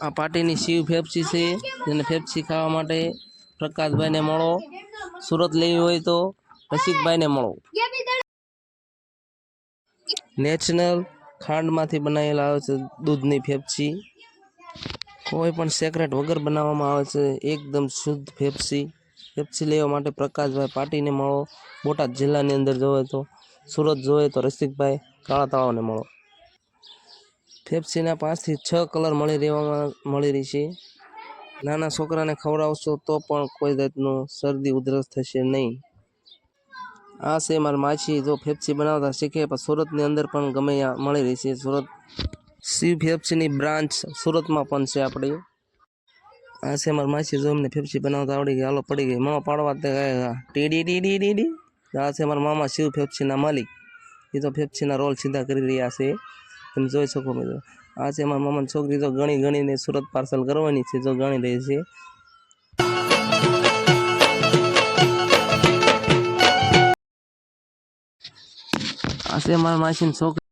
આ પાર્ટીની શિવ ફેફસી છે, જેને ફેફસી ખાવા માટે પ્રકાશભાઈને મળો. સુરત લેવી હોય તો રસિકભાઈને મળો. નેચરલ ખાંડમાંથી બનાવેલા આવે છે દૂધની ફેફસી. કોઈ પણ સેક્રેટ વગર બનાવવામાં આવે છે. એકદમ શુદ્ધ ફેફસી. ફેફસી લેવા માટે પ્રકાશભાઈ પાર્ટીને મળો. બોટાદ જિલ્લાની અંદર જોવે તો, સુરત જોવે તો રસિકભાઈ કાળા તળાવને મળો. ફેફસીના 5 થી 6 કલર મળી રહેશે. નાના છોકરાને ખવડાવશો તો પણ કોઈ જાતનું શરદી ઉધરસ થશે નહીં. આ છે મારા માસી, જો ફેફસી બનાવતા શીખે પણ સુરતની અંદર પણ ગમે ત્યાં મળી રહેશે. સુરત શિવ ફેફસીની બ્રાન્ચ સુરતમાં પણ છે આપણી. આ છે મારા માસી, જો એમને ફેફસી બનાવતા આવડી ગઈ. હાલો પડી ગઈ મામા પાડવા તે ગયા ટીડી ટીડી ટીડી. આ છે મારા મામા શિવ ફેફસીના માલિક. એ તો ફેફસીના રોલ સીધા કરી રહ્યા છે, તમે જોઈ શકો મિત્રો. આ છે મારા મામાની છોકરી, તો ગણીને સુરત પાર્સલ કરવાની છે, જો ગણી રહી છે. આ છે મારા માસીની છોકરી.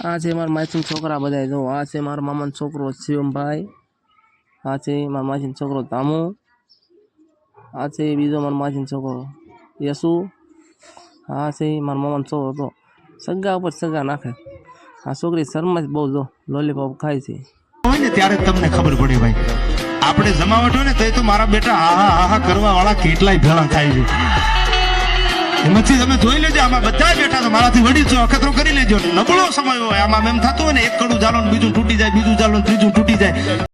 આ છે મારા માસીના છોકરા બધા. જો આ છે મારા મામાનો છોકરો શિવમભાઈ. આ છે મારા માસીનો છોકરો ધામુ. આ છે બીજો મારા માસીનો છોકરો યશુ. આ છે મારા મામાનો છોકરો, તો સગા ઉપર સગા નાખે. આ છોકરી શર્મા જ બહુ, જો લોલીપોપ ખાય છે. હોય ને ત્યારે તમને ખબર પડી ભાઈ, આપણે જમાવટ હોય ને તો મારા બેટા આહા કરવા વાળા કેટલાય ભેળા થાય છે. એમાંથી તમે જોઈ લેજો, આમાં બધા બેઠા તો મારાથી વડી છો અખતરો કરી લેજો. નબળો સમય હોય આમાં એમ થતું હોય ને, એક કડું ચાલો બીજું તૂટી જાય, બીજું ચાલો ત્રીજું તૂટી જાય.